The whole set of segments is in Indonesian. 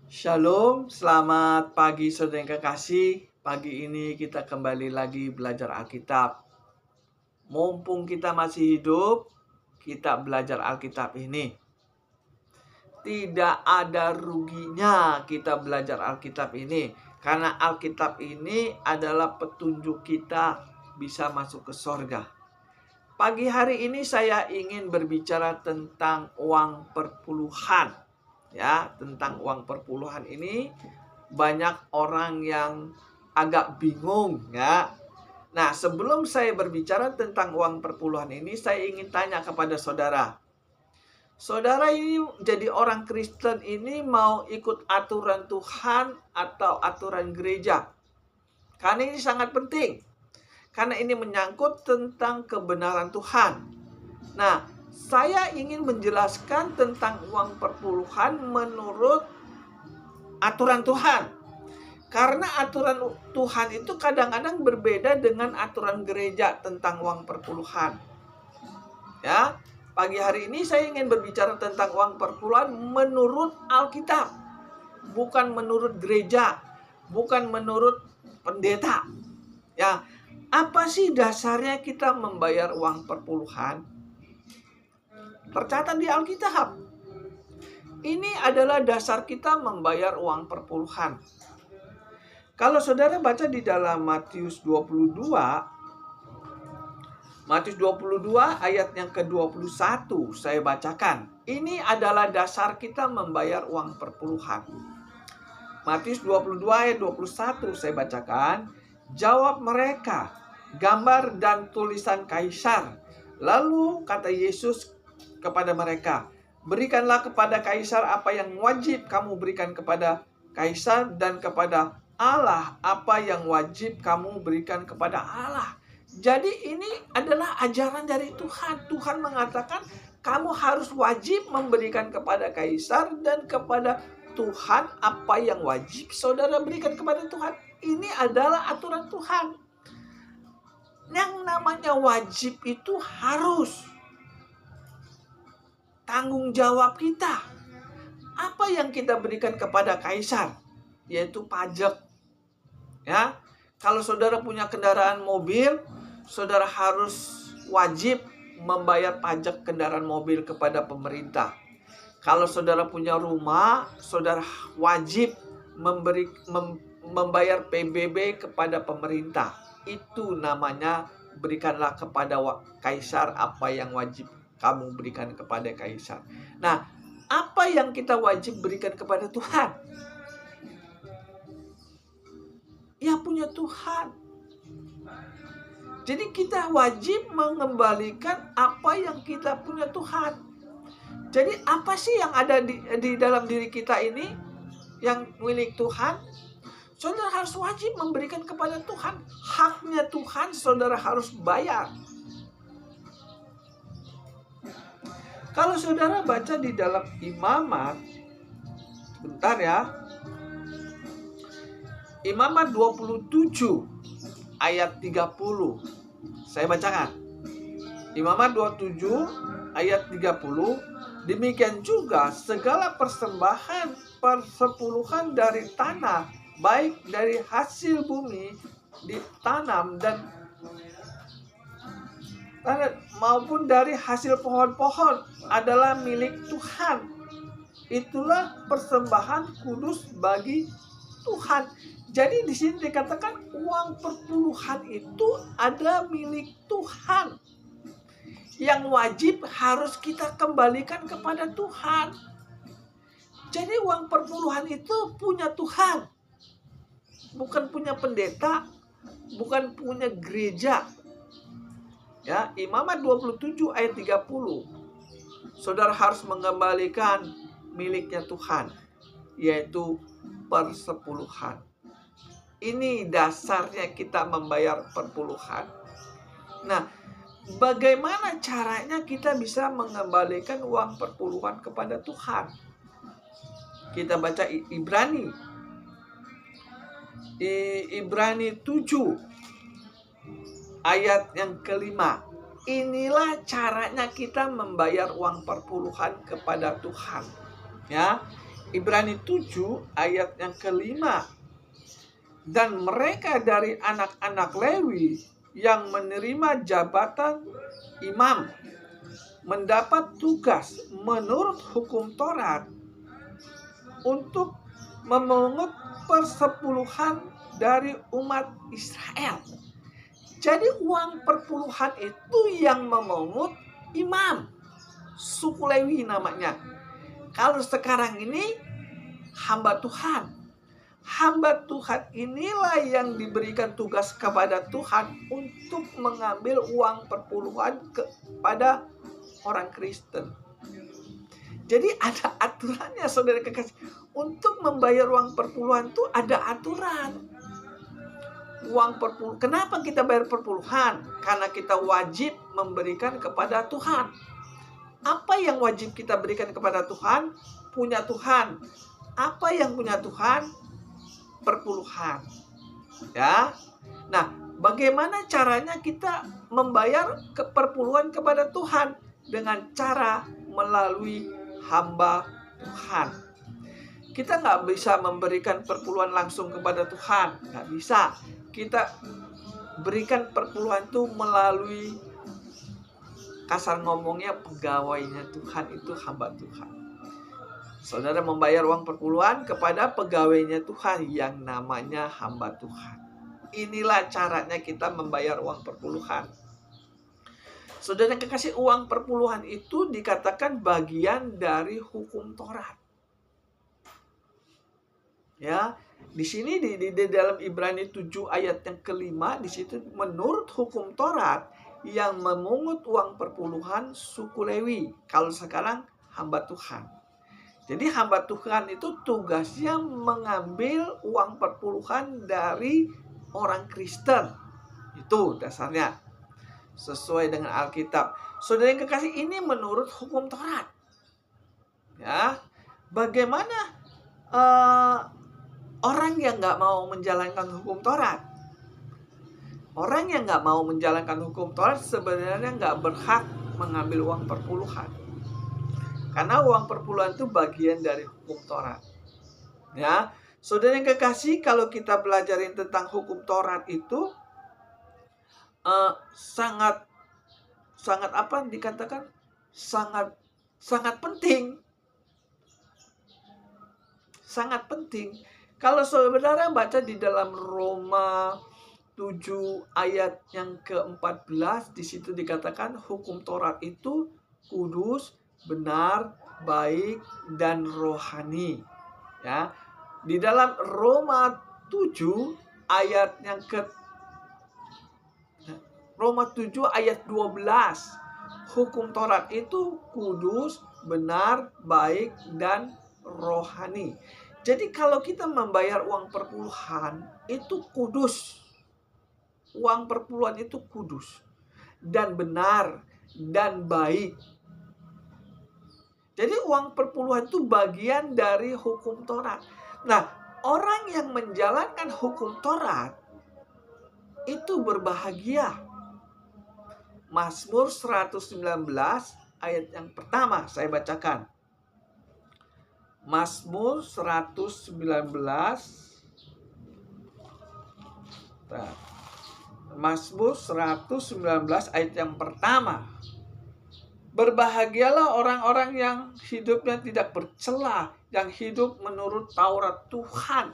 Shalom, selamat pagi saudara yang kekasih. Pagi ini kita kembali lagi belajar Alkitab. Mumpung kita masih hidup, kita belajar Alkitab ini. Tidak ada ruginya kita belajar Alkitab ini. Karena Alkitab ini adalah petunjuk kita bisa masuk ke sorga. Pagi hari ini saya ingin berbicara tentang uang perpuluhan. Ya, tentang uang perpuluhan ini banyak orang yang agak bingung ya. Nah, sebelum saya berbicara tentang uang perpuluhan ini, saya ingin tanya kepada saudara. Saudara ini jadi orang Kristen ini mau ikut aturan Tuhan atau aturan gereja? Karena ini sangat penting. Karena ini menyangkut tentang kebenaran Tuhan. Nah, saya ingin menjelaskan tentang uang perpuluhan menurut aturan Tuhan. Karena aturan Tuhan itu kadang-kadang berbeda dengan aturan gereja tentang uang perpuluhan. Ya, pagi hari ini saya ingin berbicara tentang uang perpuluhan menurut Alkitab. Bukan menurut gereja, bukan menurut pendeta. Ya, apa sih dasarnya kita membayar uang perpuluhan? Tercatat di Alkitab. Ini adalah dasar kita membayar uang perpuluhan. Kalau saudara baca di dalam Matius 22 ayat yang ke-21 saya bacakan. Ini adalah dasar kita membayar uang perpuluhan. Matius 22 ayat 21 saya bacakan. Jawab mereka, gambar dan tulisan kaisar. Lalu kata Yesus kepada mereka, berikanlah kepada kaisar apa yang wajib kamu berikan kepada kaisar, dan kepada Allah apa yang wajib kamu berikan kepada Allah. Jadi ini adalah ajaran dari Tuhan. Tuhan mengatakan kamu harus wajib memberikan kepada kaisar, dan kepada Tuhan apa yang wajib saudara berikan kepada Tuhan. Ini adalah aturan Tuhan. Yang namanya wajib itu harus tanggung jawab kita. Apa yang kita berikan kepada kaisar? Yaitu pajak. Ya, kalau saudara punya kendaraan mobil, saudara harus wajib membayar pajak kendaraan mobil kepada pemerintah. Kalau saudara punya rumah, saudara wajib membayar PBB kepada pemerintah. Itu namanya berikanlah kepada kaisar apa yang wajib kamu berikan kepada kaisar. Nah, apa yang kita wajib berikan kepada Tuhan? Ya, punya Tuhan. Jadi kita wajib mengembalikan apa yang kita punya Tuhan. Jadi apa sih yang ada di dalam diri kita ini yang milik Tuhan? Saudara harus wajib memberikan kepada Tuhan. Haknya Tuhan saudara harus bayar. Kalau saudara baca di dalam Imamat, bentar ya. Imamat 27 ayat 30. Saya bacakan. Imamat 27 ayat 30. Demikian juga segala persembahan persepuluhan dari tanah, baik dari hasil bumi ditanam dan maupun dari hasil pohon-pohon adalah milik Tuhan. Itulah persembahan kudus bagi Tuhan. Jadi di sini dikatakan uang perpuluhan itu ada milik Tuhan. Yang wajib harus kita kembalikan kepada Tuhan. Jadi uang perpuluhan itu punya Tuhan. Bukan punya pendeta, bukan punya gereja. Ya, Imamat 27 ayat 30. Saudara harus mengembalikan miliknya Tuhan, yaitu persepuluhan. Ini dasarnya kita membayar perpuluhan. Nah, bagaimana caranya kita bisa mengembalikan uang perpuluhan kepada Tuhan? Kita baca Ibrani. Ibrani 7 ayat yang kelima. Inilah caranya kita membayar uang perpuluhan kepada Tuhan. Ya, Ibrani 7 ayat yang kelima. Dan mereka dari anak-anak Lewi yang menerima jabatan imam mendapat tugas menurut hukum Taurat untuk memungut persepuluhan dari umat Israel. Jadi uang perpuluhan itu yang memungut imam, suku Lewi namanya. Kalau sekarang ini hamba Tuhan. Hamba Tuhan inilah yang diberikan tugas kepada Tuhan untuk mengambil uang perpuluhan kepada orang Kristen. Jadi ada aturannya, saudara kekasih. Untuk membayar uang perpuluhan itu ada aturan. Uang perpuluhan. Kenapa kita bayar perpuluhan? Karena kita wajib memberikan kepada Tuhan. Apa yang wajib kita berikan kepada Tuhan? Punya Tuhan. Apa yang punya Tuhan? Perpuluhan. Ya. Nah, bagaimana caranya kita membayar perpuluhan kepada Tuhan? Dengan cara melalui hamba Tuhan. Kita nggak bisa memberikan perpuluhan langsung kepada Tuhan. Nggak bisa. Kita berikan perpuluhan itu melalui, kasar ngomongnya, pegawainya Tuhan, itu hamba Tuhan. Saudara membayar uang perpuluhan kepada pegawainya Tuhan yang namanya hamba Tuhan. Inilah caranya kita membayar uang perpuluhan. Saudara yang kekasih, uang perpuluhan itu dikatakan bagian dari hukum Taurat. Ya, di sini di dalam Ibrani 7 ayat yang kelima, di situ menurut hukum Taurat yang memungut uang perpuluhan suku Lewi. Kalau sekarang hamba Tuhan. Jadi hamba Tuhan itu tugasnya mengambil uang perpuluhan dari orang Kristen. Itu dasarnya. Sesuai dengan Alkitab. Saudara yang kekasih, ini menurut hukum Taurat. Ya, bagaimana orang yang nggak mau menjalankan hukum Taurat? Orang yang nggak mau menjalankan hukum Taurat sebenarnya nggak berhak mengambil uang perpuluhan. Karena uang perpuluhan itu bagian dari hukum Taurat. Ya, saudara yang kekasih, kalau kita belajarin tentang hukum Taurat itu sangat apa dikatakan? Sangat penting. Sangat penting. Kalau saudara baca di dalam Roma 7 ayat yang ke-14, di situ dikatakan hukum Taurat itu kudus, benar, baik, dan rohani. Ya. Di dalam Roma 7 ayat yang Roma 7 ayat 12, hukum Taurat itu kudus, benar, baik, dan rohani. Jadi kalau kita membayar uang perpuluhan itu kudus. Uang perpuluhan itu kudus dan benar dan baik. Jadi uang perpuluhan itu bagian dari hukum Taurat. Nah, orang yang menjalankan hukum Taurat itu berbahagia. Mazmur 119 ayat yang pertama saya bacakan. Mazmur 119 Mazmur 119 ayat yang pertama. Berbahagialah orang-orang yang hidupnya tidak bercela, yang hidup menurut Taurat Tuhan.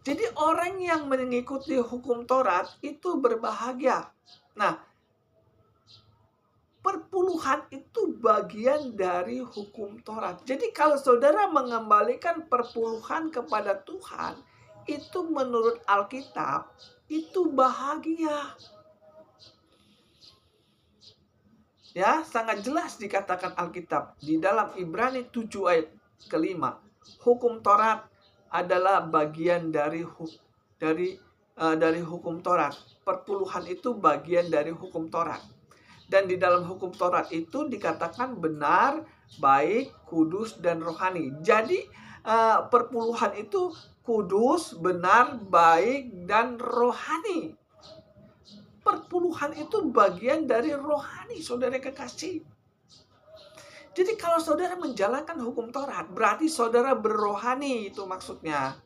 Jadi orang yang mengikuti hukum Taurat itu berbahagia. Nah, perpuluhan itu bagian dari hukum Taurat. Jadi kalau saudara mengembalikan perpuluhan kepada Tuhan, itu menurut Alkitab, itu bahagia. Ya, sangat jelas dikatakan Alkitab di dalam Ibrani 7 ayat kelima. Hukum Taurat adalah bagian dari hukum Taurat. Perpuluhan itu bagian dari hukum Taurat. Dan di dalam hukum Taurat itu dikatakan benar, baik, kudus, dan rohani. Jadi perpuluhan itu kudus, benar, baik, dan rohani. Perpuluhan itu bagian dari rohani, saudara kekasih. Jadi kalau saudara menjalankan hukum Taurat, berarti saudara berrohani, itu maksudnya.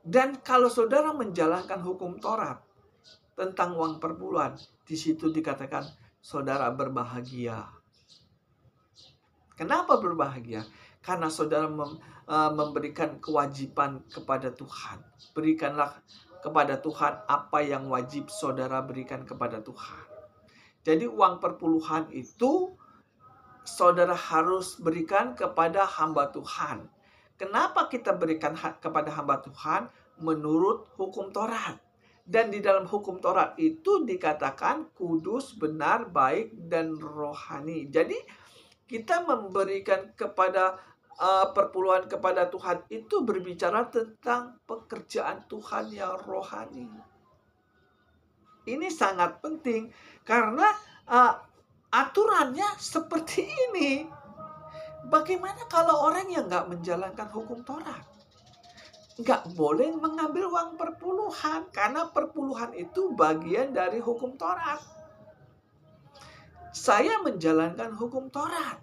Dan kalau saudara menjalankan hukum Taurat tentang uang perpuluhan, di situ dikatakan saudara berbahagia. Kenapa berbahagia? Karena saudara memberikan kewajiban kepada Tuhan. Berikanlah kepada Tuhan apa yang wajib saudara berikan kepada Tuhan. Jadi uang perpuluhan itu saudara harus berikan kepada hamba Tuhan. Kenapa kita berikan kepada hamba Tuhan? Menurut hukum Taurat. Dan di dalam hukum Taurat itu dikatakan kudus, benar, baik, dan rohani. Jadi kita memberikan kepada perpuluhan kepada Tuhan itu berbicara tentang pekerjaan Tuhan yang rohani. Ini sangat penting karena aturannya seperti ini. Bagaimana kalau orang yang nggak menjalankan hukum Taurat? Nggak boleh mengambil uang perpuluhan karena perpuluhan itu bagian dari hukum Taurat. Saya menjalankan hukum Taurat.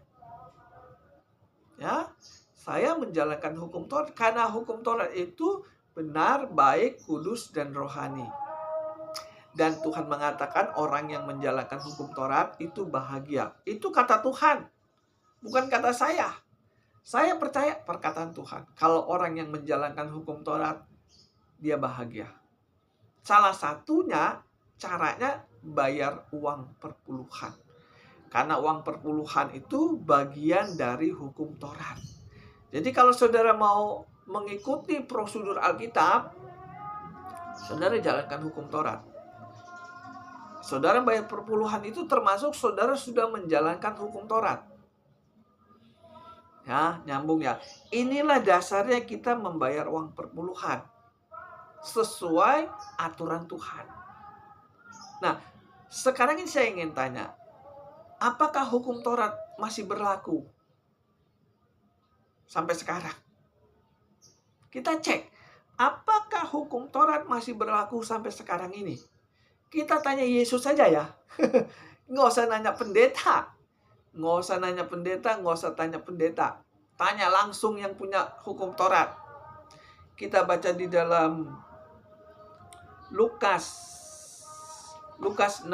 Ya, saya menjalankan hukum Taurat karena hukum Taurat itu benar, baik, kudus, dan rohani. Dan Tuhan mengatakan orang yang menjalankan hukum Taurat itu bahagia. Itu kata Tuhan, bukan kata saya. Saya percaya perkataan Tuhan. Kalau orang yang menjalankan hukum Taurat, dia bahagia. Salah satunya caranya bayar uang perpuluhan. Karena uang perpuluhan itu bagian dari hukum Taurat. Jadi kalau saudara mau mengikuti prosedur Alkitab, saudara jalankan hukum Taurat. Saudara bayar perpuluhan itu termasuk saudara sudah menjalankan hukum Taurat. Ya, nyambung ya. Inilah dasarnya kita membayar uang perpuluhan sesuai aturan Tuhan. Nah, sekarang ini saya ingin tanya, apakah hukum Taurat masih berlaku sampai sekarang? Kita cek, apakah hukum Taurat masih berlaku sampai sekarang ini? Kita tanya Yesus saja ya. Nggak usah nanya pendeta. Nggak usah nanya pendeta, nggak usah tanya pendeta. Tanya langsung yang punya hukum Taurat. Kita baca di dalam Lukas 16.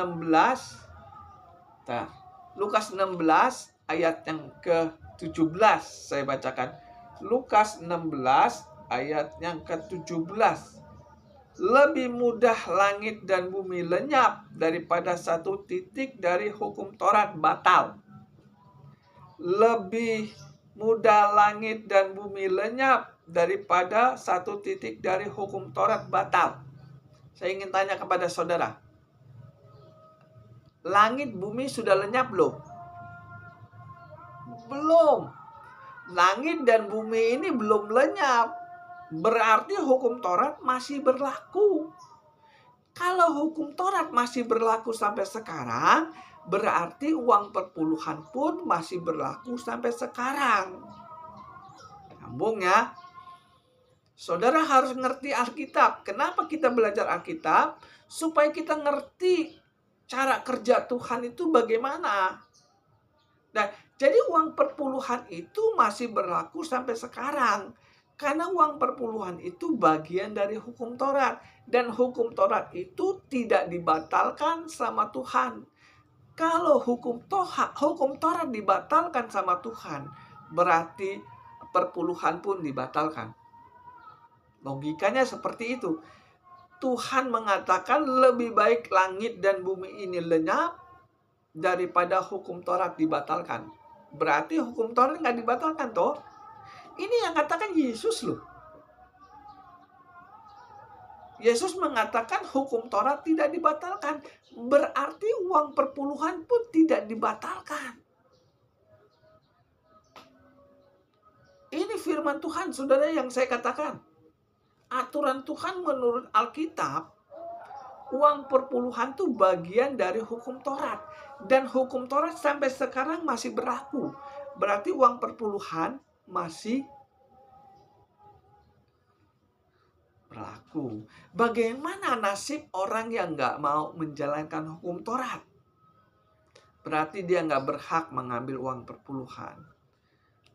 Nah, Lukas 16 ayat yang ke-17 saya bacakan. Lukas 16 ayat yang ke-17. Lebih mudah langit dan bumi lenyap daripada satu titik dari hukum Taurat batal. Lebih mudah langit dan bumi lenyap daripada satu titik dari hukum Taurat batal. Saya ingin tanya kepada saudara, langit bumi sudah lenyap belum? Belum. Langit dan bumi ini belum lenyap. Berarti hukum Taurat masih berlaku. Kalau hukum Taurat masih berlaku sampai sekarang, berarti uang perpuluhan pun masih berlaku sampai sekarang. Nyambung ya. Saudara harus ngerti Alkitab. Kenapa kita belajar Alkitab? Supaya kita ngerti cara kerja Tuhan itu bagaimana. Nah, jadi uang perpuluhan itu masih berlaku sampai sekarang. Karena uang perpuluhan itu bagian dari hukum Taurat. Dan hukum Taurat itu tidak dibatalkan sama Tuhan. Kalau hukum Taurat dibatalkan sama Tuhan, berarti perpuluhan pun dibatalkan. Logikanya seperti itu. Tuhan mengatakan lebih baik langit dan bumi ini lenyap daripada hukum Taurat dibatalkan. Berarti hukum Taurat nggak dibatalkan toh? Ini yang katakan Yesus loh. Yesus mengatakan hukum Taurat tidak dibatalkan. Berarti uang perpuluhan pun tidak dibatalkan. Ini firman Tuhan, saudara, yang saya katakan. Aturan Tuhan menurut Alkitab, uang perpuluhan itu bagian dari hukum Taurat. Dan hukum Taurat sampai sekarang masih berlaku. Berarti uang perpuluhan masih berlaku. Bagaimana nasib orang yang nggak mau menjalankan hukum Taurat? berarti dia nggak berhak mengambil uang perpuluhan.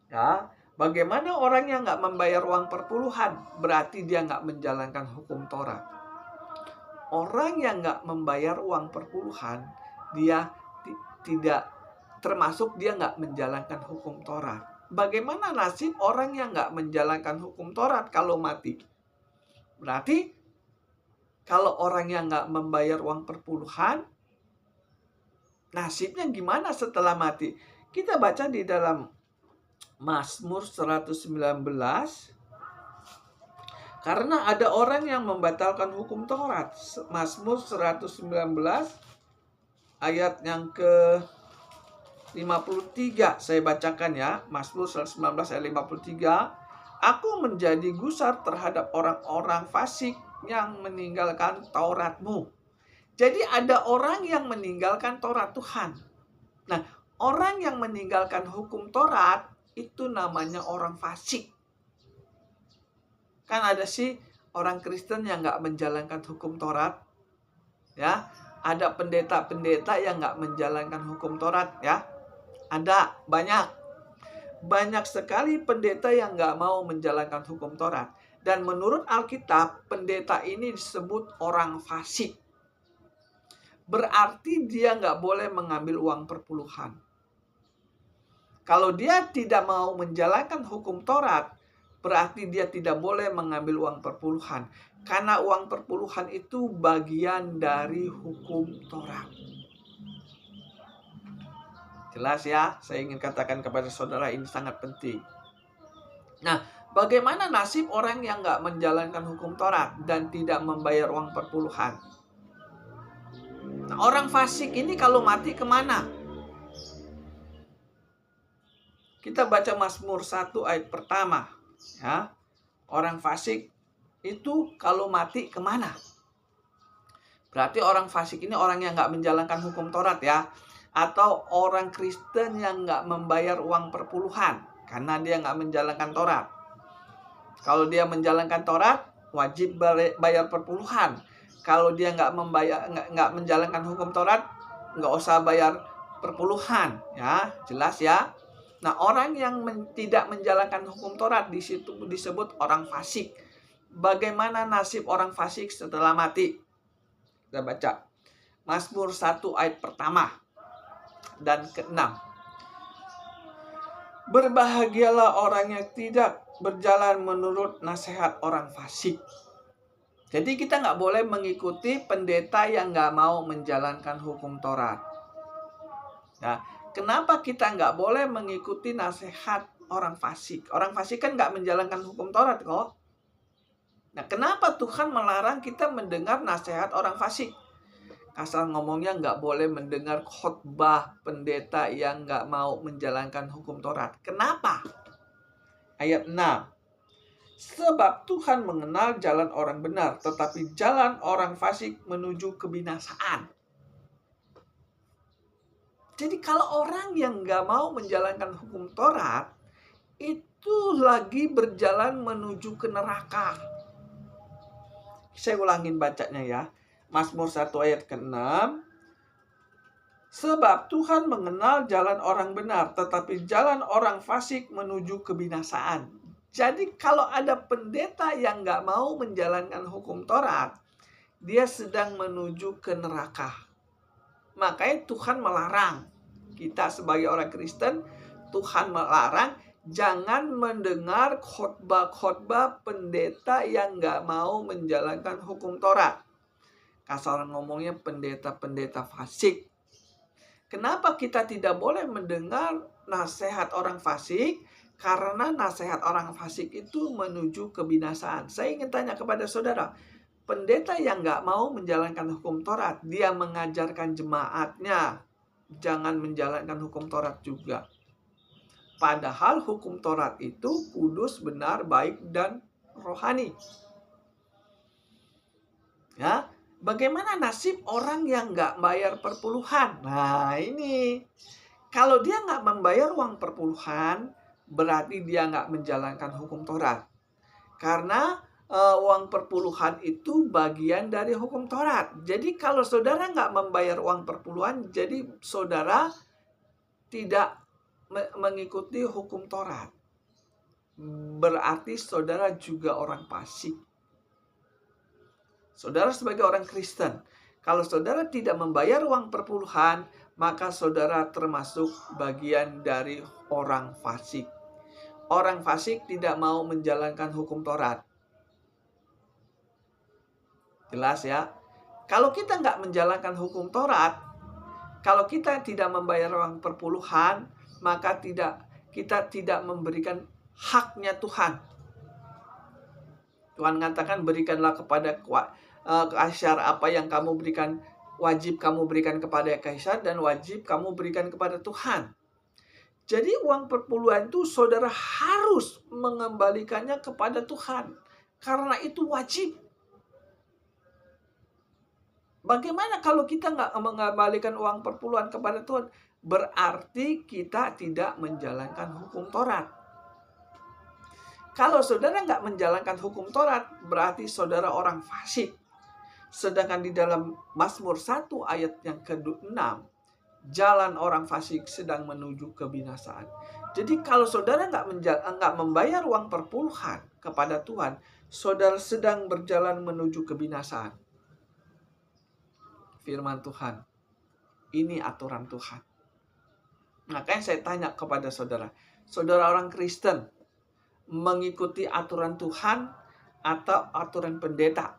Ya, bagaimana orang yang nggak membayar uang perpuluhan? Berarti dia nggak menjalankan hukum Taurat. Orang yang nggak membayar uang perpuluhan, dia tidak termasuk dia nggak menjalankan hukum Taurat. Bagaimana nasib orang yang nggak menjalankan hukum Taurat kalau mati? Berarti kalau orang yang nggak membayar uang perpuluhan, nasibnya gimana setelah mati? Kita baca di dalam Mazmur 119. Karena ada orang yang membatalkan hukum Taurat. Mazmur 119 ayat yang ke 53. Saya bacakan ya. Mazmur 119 ayat 53. Aku menjadi gusar terhadap orang-orang fasik yang meninggalkan Tauratmu. Jadi ada orang yang meninggalkan Taurat Tuhan. Nah, orang yang meninggalkan hukum Taurat itu namanya orang fasik. Kan ada sih orang Kristen yang nggak menjalankan hukum Taurat. Ya, ada pendeta-pendeta yang nggak menjalankan hukum Taurat ya. Ada, banyak sekali pendeta yang nggak mau menjalankan hukum Taurat. Dan menurut Alkitab, pendeta ini disebut orang fasik. Berarti dia nggak boleh mengambil uang perpuluhan. Kalau dia tidak mau menjalankan hukum Taurat, berarti dia tidak boleh mengambil uang perpuluhan. Karena uang perpuluhan itu bagian dari hukum Taurat. Jelas ya, saya ingin katakan kepada saudara ini sangat penting. Nah, bagaimana nasib orang yang nggak menjalankan hukum Taurat dan tidak membayar uang perpuluhan? Nah, orang fasik ini kalau mati kemana? Kita baca Mazmur 1 ayat pertama. Ya, orang fasik itu kalau mati kemana? Berarti orang fasik ini orang yang nggak menjalankan hukum Taurat ya. Atau orang Kristen yang nggak membayar uang perpuluhan. Karena dia nggak menjalankan Taurat. Kalau dia menjalankan Taurat, wajib bayar perpuluhan. Kalau dia nggak menjalankan hukum Taurat, nggak usah bayar perpuluhan. Ya, jelas ya. Nah, orang yang tidak menjalankan hukum Taurat di situ disebut orang fasik. Bagaimana nasib orang fasik setelah mati? Kita baca Mazmur 1 ayat pertama dan ke-6. Berbahagialah orang yang tidak berjalan menurut nasihat orang fasik. Jadi kita nggak boleh mengikuti pendeta yang nggak mau menjalankan hukum Taurat. Nah, kenapa kita nggak boleh mengikuti nasihat orang fasik? Orang fasik kan nggak menjalankan hukum Taurat kok. Nah, kenapa Tuhan melarang kita mendengar nasihat orang fasik? Kasar ngomongnya nggak boleh mendengar khotbah pendeta yang nggak mau menjalankan hukum Taurat. Kenapa? Ayat 6. Sebab Tuhan mengenal jalan orang benar, tetapi jalan orang fasik menuju kebinasaan. Jadi kalau orang yang nggak mau menjalankan hukum Taurat, itu lagi berjalan menuju ke neraka. Saya ulangin bacanya ya. Mazmur 1 ayat ke-6. Sebab Tuhan mengenal jalan orang benar, tetapi jalan orang fasik menuju kebinasaan. Jadi kalau ada pendeta yang nggak mau menjalankan hukum Taurat, dia sedang menuju ke neraka. Makanya Tuhan melarang. Kita sebagai orang Kristen, Tuhan melarang jangan mendengar khotbah-khotbah pendeta yang nggak mau menjalankan hukum Taurat. Kasar ngomongnya pendeta-pendeta fasik. Kenapa kita tidak boleh mendengar nasihat orang fasik? Karena nasihat orang fasik itu menuju kebinasaan. Saya ingin tanya kepada saudara, pendeta yang nggak mau menjalankan hukum Taurat, dia mengajarkan jemaatnya jangan menjalankan hukum Taurat juga. Padahal hukum Taurat itu kudus, benar, baik, dan rohani. Ya, bagaimana nasib orang yang nggak bayar perpuluhan? Nah ini, kalau dia nggak membayar uang perpuluhan, berarti dia nggak menjalankan hukum Taurat. Karena uang perpuluhan itu bagian dari hukum Taurat. Jadi kalau saudara nggak membayar uang perpuluhan, jadi saudara tidak mengikuti hukum Taurat. Berarti saudara juga orang fasik. Saudara sebagai orang Kristen, kalau saudara tidak membayar uang perpuluhan, maka saudara termasuk bagian dari orang fasik. Orang fasik tidak mau menjalankan hukum Taurat. Jelas ya? Kalau kita nggak menjalankan hukum Taurat, kalau kita tidak membayar uang perpuluhan, maka kita tidak memberikan haknya Tuhan. Tuhan mengatakan, berikanlah kepada Kaisar apa yang kamu berikan, wajib kamu berikan kepada Kaisar dan wajib kamu berikan kepada Tuhan. Jadi uang perpuluhan itu saudara harus mengembalikannya kepada Tuhan. Karena itu wajib. Bagaimana kalau kita nggak mengembalikan uang perpuluhan kepada Tuhan? Berarti kita tidak menjalankan hukum Taurat. Kalau saudara nggak menjalankan hukum Taurat, berarti saudara orang fasik. Sedangkan di dalam Mazmur 1 ayat yang ke-6, jalan orang fasik sedang menuju kebinasaan. Jadi kalau saudara nggak membayar uang perpuluhan kepada Tuhan, saudara sedang berjalan menuju kebinasaan. Firman Tuhan, ini aturan Tuhan. Makanya saya tanya kepada saudara, saudara orang Kristen, mengikuti aturan Tuhan atau aturan pendeta?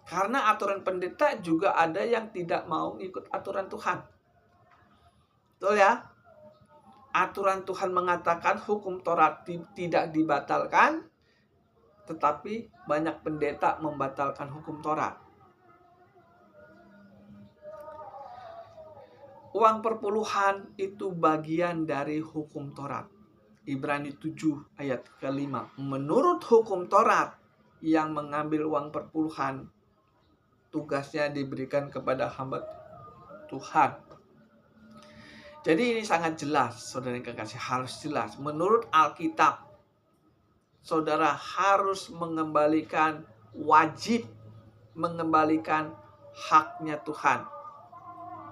Karena aturan pendeta juga ada yang tidak mau ikut aturan Tuhan. Betul ya? Aturan Tuhan mengatakan hukum Taurat tidak dibatalkan, tetapi banyak pendeta membatalkan hukum Taurat. Uang perpuluhan itu bagian dari hukum Taurat. Ibrani 7 ayat ke-5. Menurut hukum Taurat, yang mengambil uang perpuluhan tugasnya diberikan kepada hamba Tuhan. Jadi ini sangat jelas, saudara yang kekasih, harus jelas. Menurut Alkitab, saudara harus mengembalikan, wajib mengembalikan haknya Tuhan,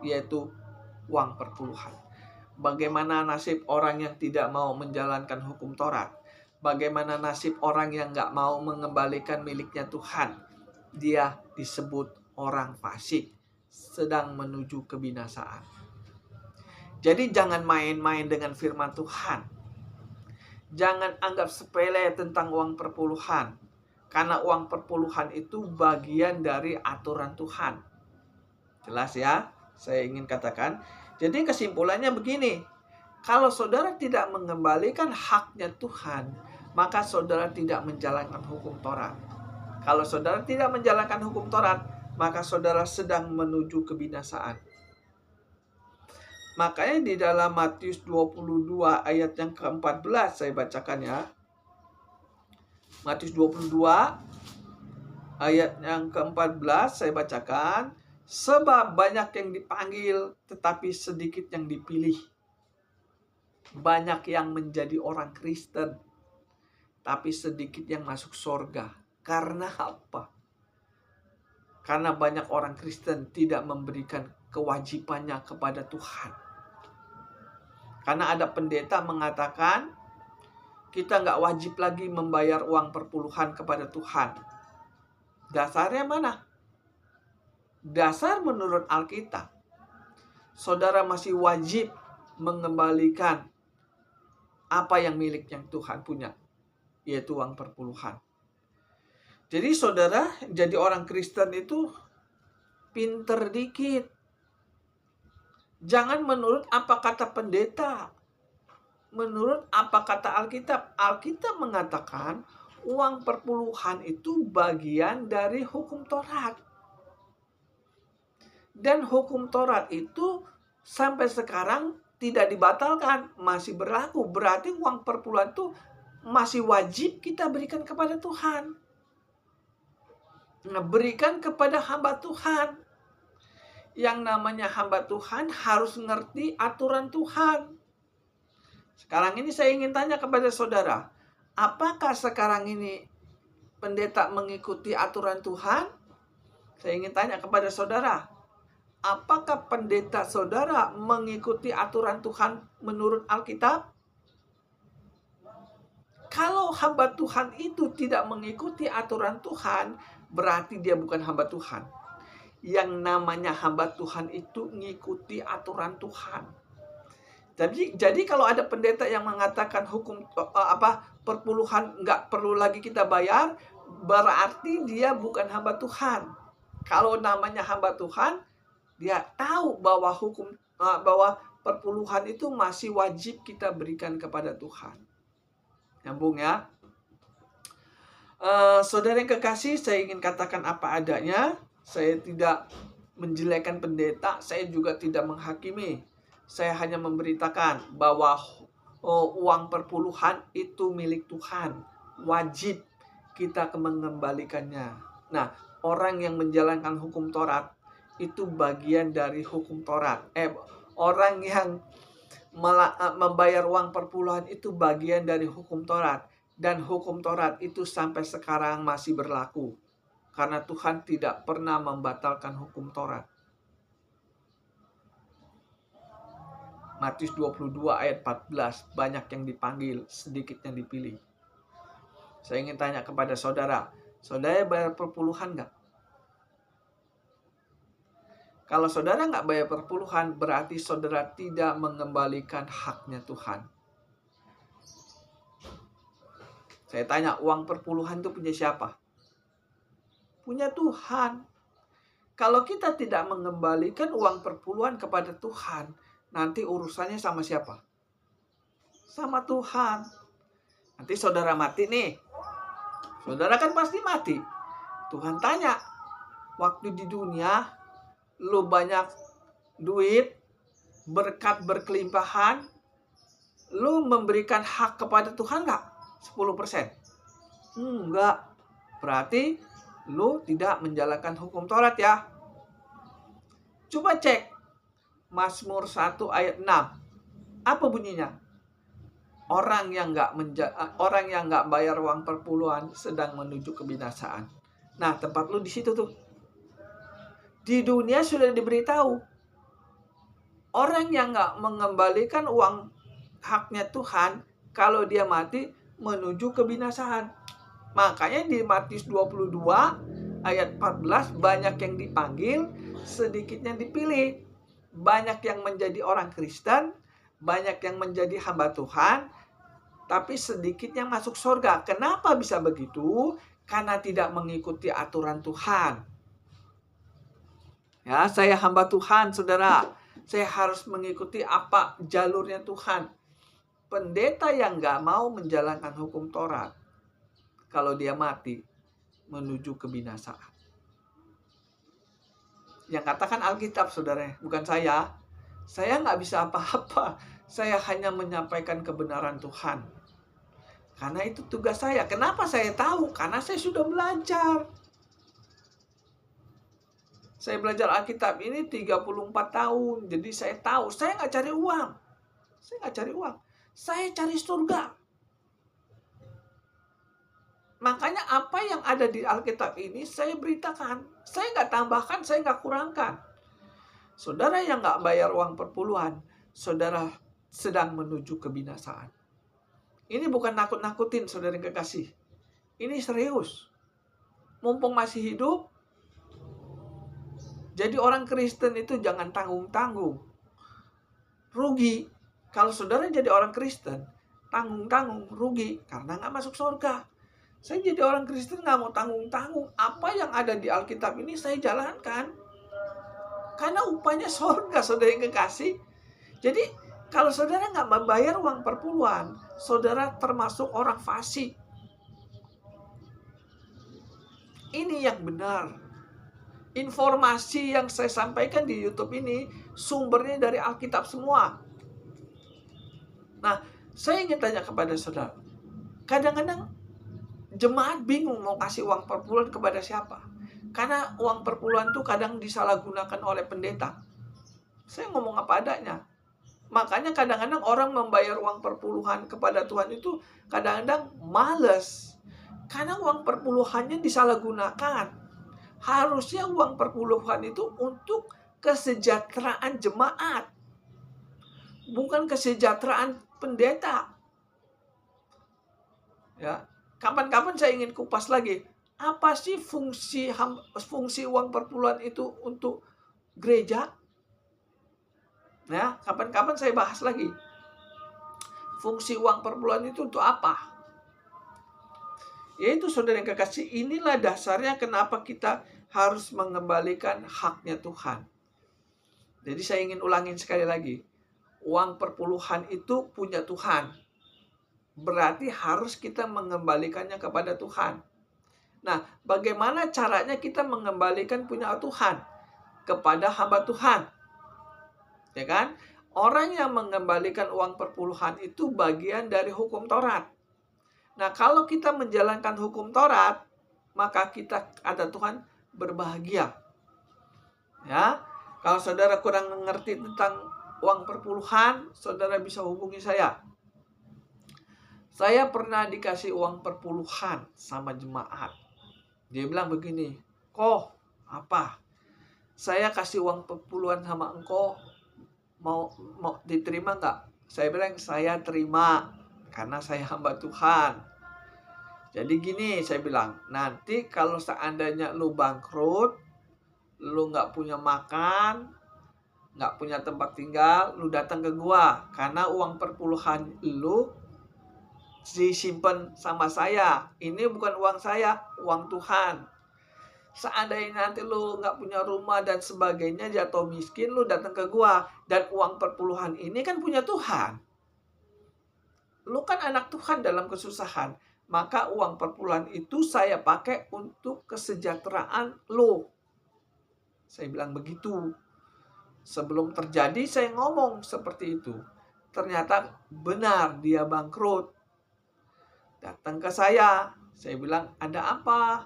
yaitu uang perpuluhan. Bagaimana nasib orang yang tidak mau menjalankan hukum Taurat? Bagaimana nasib orang yang nggak mau mengembalikan miliknya Tuhan? Dia disebut orang fasik, sedang menuju kebinasaan. Jadi jangan main-main dengan firman Tuhan. Jangan anggap sepele tentang uang perpuluhan. Karena uang perpuluhan itu bagian dari aturan Tuhan. Jelas ya? Saya ingin katakan. Jadi kesimpulannya begini. Kalau saudara tidak mengembalikan haknya Tuhan, maka saudara tidak menjalankan hukum Taurat. Kalau saudara tidak menjalankan hukum Taurat, maka saudara sedang menuju kebinasaan. Makanya di dalam Matius 22 ayat yang ke-14 saya bacakan ya. Matius 22 ayat yang ke-14 saya bacakan. Sebab banyak yang dipanggil, tetapi sedikit yang dipilih. Banyak yang menjadi orang Kristen, tapi sedikit yang masuk surga. Karena apa? Karena banyak orang Kristen tidak memberikan kewajibannya kepada Tuhan. Karena ada pendeta mengatakan, kita nggak wajib lagi membayar uang perpuluhan kepada Tuhan. Dasarnya mana? Dasar menurut Alkitab, saudara masih wajib mengembalikan apa yang milik yang Tuhan punya, yaitu uang perpuluhan. Jadi saudara jadi orang Kristen itu pinter dikit. Jangan menurut apa kata pendeta. Menurut apa kata Alkitab. Alkitab mengatakan uang perpuluhan itu bagian dari hukum Taurat. Dan hukum Taurat itu sampai sekarang tidak dibatalkan, masih berlaku. Berarti uang perpuluhan itu masih wajib kita berikan kepada Tuhan. Nah, berikan kepada hamba Tuhan. Yang namanya hamba Tuhan harus ngerti aturan Tuhan. Sekarang ini saya ingin tanya kepada saudara, apakah sekarang ini pendeta mengikuti aturan Tuhan? Saya ingin tanya kepada saudara, apakah pendeta saudara mengikuti aturan Tuhan menurut Alkitab? Kalau hamba Tuhan itu tidak mengikuti aturan Tuhan, berarti dia bukan hamba Tuhan. Yang namanya hamba Tuhan itu ngikuti aturan Tuhan. Jadi kalau ada pendeta yang mengatakan hukum perpuluhan nggak perlu lagi kita bayar, berarti dia bukan hamba Tuhan. Kalau namanya hamba Tuhan, dia tahu bahwa bahwa perpuluhan itu masih wajib kita berikan kepada Tuhan. Nyambung ya. Saudara yang kekasih, saya ingin katakan apa adanya. Saya tidak menjelekkan pendeta, saya juga tidak menghakimi. Saya hanya memberitakan bahwa uang perpuluhan itu milik Tuhan. Wajib kita mengembalikannya. Nah, orang yang menjalankan hukum Taurat itu bagian dari hukum Taurat. Orang yang membayar uang perpuluhan itu bagian dari hukum Taurat. Dan hukum Taurat itu sampai sekarang masih berlaku. Karena Tuhan tidak pernah membatalkan hukum Taurat. Matius 22 ayat 14, banyak yang dipanggil, sedikit yang dipilih. Saya ingin tanya kepada saudara, saudara bayar perpuluhan nggak? Kalau saudara nggak bayar perpuluhan, berarti saudara tidak mengembalikan haknya Tuhan. Saya tanya, uang perpuluhan itu punya siapa? Punya Tuhan. Kalau kita tidak mengembalikan uang perpuluhan kepada Tuhan, nanti urusannya sama siapa? Sama Tuhan. Nanti saudara mati nih. Saudara kan pasti mati. Tuhan tanya, waktu di dunia, lu banyak duit, berkat berkelimpahan, lu memberikan hak kepada Tuhan nggak? 10%? Enggak. Berarti lu tidak menjalankan hukum Taurat ya. Coba cek Mazmur 1 ayat 6. Apa bunyinya? Orang yang nggak bayar uang perpuluhan sedang menuju kebinasaan. Nah, tempat lu di situ tuh. Di dunia sudah diberitahu. Orang yang nggak mengembalikan uang haknya Tuhan, kalau dia mati menuju kebinasaan. Makanya di Matius 22 ayat 14, banyak yang dipanggil, sedikit yang dipilih. Banyak yang menjadi orang Kristen, banyak yang menjadi hamba Tuhan, tapi sedikit yang masuk surga. Kenapa bisa begitu? Karena tidak mengikuti aturan Tuhan. Ya, saya hamba Tuhan, saudara. Saya harus mengikuti apa jalurnya Tuhan. Pendeta yang nggak mau menjalankan hukum Taurat, kalau dia mati, menuju kebinasaan. Yang katakan Alkitab, saudara, bukan saya. Saya nggak bisa apa-apa. Saya hanya menyampaikan kebenaran Tuhan. Karena itu tugas saya. Kenapa saya tahu? Karena saya sudah belajar. Saya belajar Alkitab ini 34 tahun. Jadi saya tahu. Saya nggak cari uang. Saya cari surga. Makanya apa yang ada di Alkitab ini saya beritakan. Saya nggak tambahkan, saya nggak kurangkan. Saudara yang nggak bayar uang perpuluhan, saudara sedang menuju kebinasaan. Ini bukan nakut-nakutin, saudara yang kekasih. Ini serius. Mumpung masih hidup, jadi orang Kristen itu jangan tanggung-tanggung. Rugi. Kalau saudara jadi orang Kristen, tanggung-tanggung, rugi. Karena nggak masuk surga. Saya jadi orang Kristen nggak mau tanggung-tanggung. Apa yang ada di Alkitab ini saya jalankan. Karena upahnya surga, saudara yang kekasih. Jadi kalau saudara nggak membayar uang perpuluhan, saudara termasuk orang fasik. Ini yang benar. Informasi yang saya sampaikan di YouTube ini sumbernya dari Alkitab semua. Nah, saya ingin tanya kepada saudara. Kadang-kadang jemaat bingung mau kasih uang perpuluhan kepada siapa. Karena uang perpuluhan itu kadang disalahgunakan oleh pendeta. Saya ngomong apa adanya. Makanya kadang-kadang orang membayar uang perpuluhan kepada Tuhan itu kadang-kadang males. Karena uang perpuluhannya disalahgunakan. Harusnya uang perpuluhan itu untuk kesejahteraan jemaat, bukan kesejahteraan pendeta. Ya, kapan-kapan saya ingin kupas lagi. Apa sih fungsi uang perpuluhan itu untuk gereja? Ya, kapan-kapan saya bahas lagi. Fungsi uang perpuluhan itu untuk apa? Yaitu saudara yang kekasih, inilah dasarnya kenapa kita harus mengembalikan haknya Tuhan. Jadi saya ingin ulangin sekali lagi. Uang perpuluhan itu punya Tuhan. Berarti harus kita mengembalikannya kepada Tuhan. Nah, bagaimana caranya kita mengembalikan punya Tuhan kepada hamba Tuhan? Ya kan? Orang yang mengembalikan uang perpuluhan itu bagian dari hukum Taurat. Nah, kalau kita menjalankan hukum Taurat, maka kita ada Tuhan berbahagia. Ya, kalau saudara kurang mengerti tentang uang perpuluhan, saudara bisa hubungi saya. Saya pernah dikasih uang perpuluhan sama jemaat. Dia bilang begini, "Kok, apa? Saya kasih uang perpuluhan sama engkau, mau diterima nggak?" Saya bilang, "Saya terima, karena saya hamba Tuhan." Jadi gini, saya bilang, nanti kalau seandainya lu bangkrut, lu nggak punya makan, nggak punya tempat tinggal, lu datang ke gua. Karena uang perpuluhan lu disimpan sama saya. Ini bukan uang saya, uang Tuhan. Seandainya nanti lu nggak punya rumah dan sebagainya, jatuh miskin, lu datang ke gua. Dan uang perpuluhan ini kan punya Tuhan. Lu kan anak Tuhan dalam kesusahan. Maka uang perpuluhan itu saya pakai untuk kesejahteraan lu. Saya bilang begitu. Sebelum terjadi saya ngomong seperti itu. Ternyata benar dia bangkrut. Datang ke saya bilang, "Ada apa?"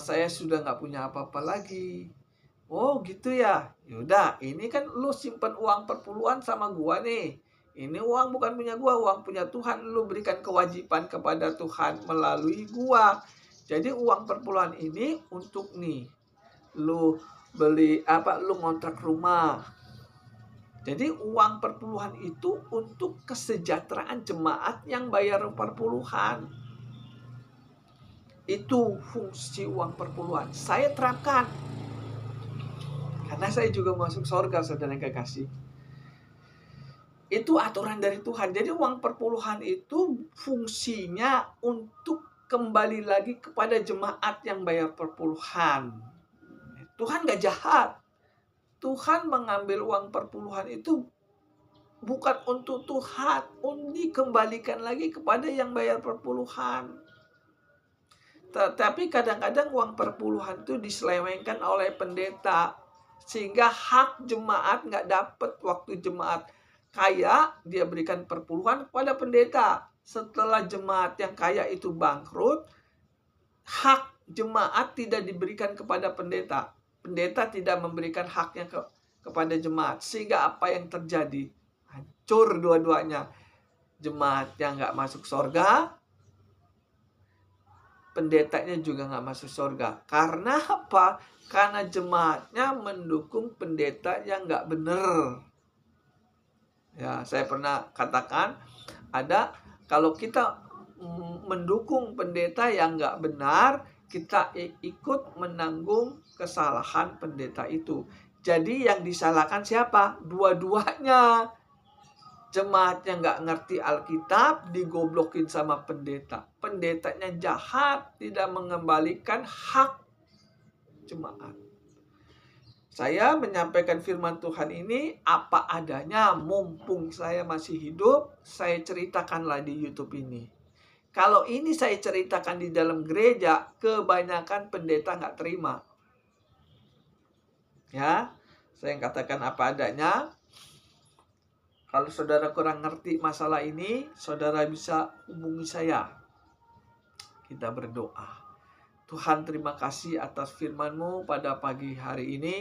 "Saya sudah nggak punya apa-apa lagi." "Oh gitu ya. Yaudah, ini kan lu simpen uang perpuluhan sama gua nih. Ini uang bukan punya gua, uang punya Tuhan. Lu berikan kewajiban kepada Tuhan melalui gua. Jadi uang perpuluhan ini untuk nih, lu beli apa, lu ngontrak rumah. Jadi uang perpuluhan itu untuk kesejahteraan jemaat yang bayar perpuluhan. Itu fungsi uang perpuluhan. Saya terapkan. Karena saya juga masuk surga, saudara yang kekasih. Itu aturan dari Tuhan. Jadi uang perpuluhan itu fungsinya untuk kembali lagi kepada jemaat yang bayar perpuluhan. Tuhan gak jahat. Tuhan mengambil uang perpuluhan itu bukan untuk Tuhan, dikembalikan lagi kepada yang bayar perpuluhan. Tetapi kadang-kadang uang perpuluhan itu diselewengkan oleh pendeta, sehingga hak jemaat nggak dapat. Waktu jemaat kaya, dia berikan perpuluhan kepada pendeta. Setelah jemaat yang kaya itu bangkrut, hak jemaat tidak diberikan kepada pendeta. Pendeta tidak memberikan haknya kepada jemaat. Sehingga apa yang terjadi? Hancur dua-duanya. Jemaat yang nggak masuk surga, pendetanya juga nggak masuk surga. Karena apa? Karena jemaatnya mendukung pendeta yang nggak benar. Ya, saya pernah katakan, kalau kita mendukung pendeta yang nggak benar, kita ikut menanggung kesalahan pendeta itu. Jadi yang disalahkan siapa? Dua-duanya. Jemaatnya nggak ngerti Alkitab, digoblokin sama pendeta. Pendetanya jahat, tidak mengembalikan hak jemaat. Saya menyampaikan firman Tuhan ini apa adanya, mumpung saya masih hidup, saya ceritakanlah di YouTube ini. Kalau ini saya ceritakan di dalam gereja, kebanyakan pendeta nggak terima. Ya, saya katakan apa adanya. Kalau saudara kurang ngerti masalah ini, saudara bisa hubungi saya. Kita berdoa. Tuhan, terima kasih atas firman-Mu pada pagi hari ini.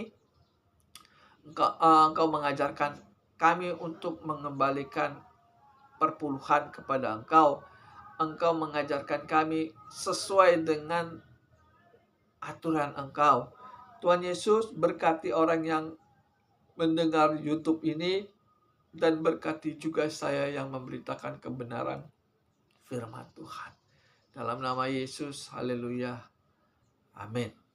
Engkau mengajarkan kami untuk mengembalikan perpuluhan kepada Engkau. Engkau mengajarkan kami sesuai dengan aturan Engkau. Tuhan Yesus, berkati orang yang mendengar YouTube ini, dan berkati juga saya yang memberitakan kebenaran firman Tuhan. Dalam nama Yesus, haleluya. Amin.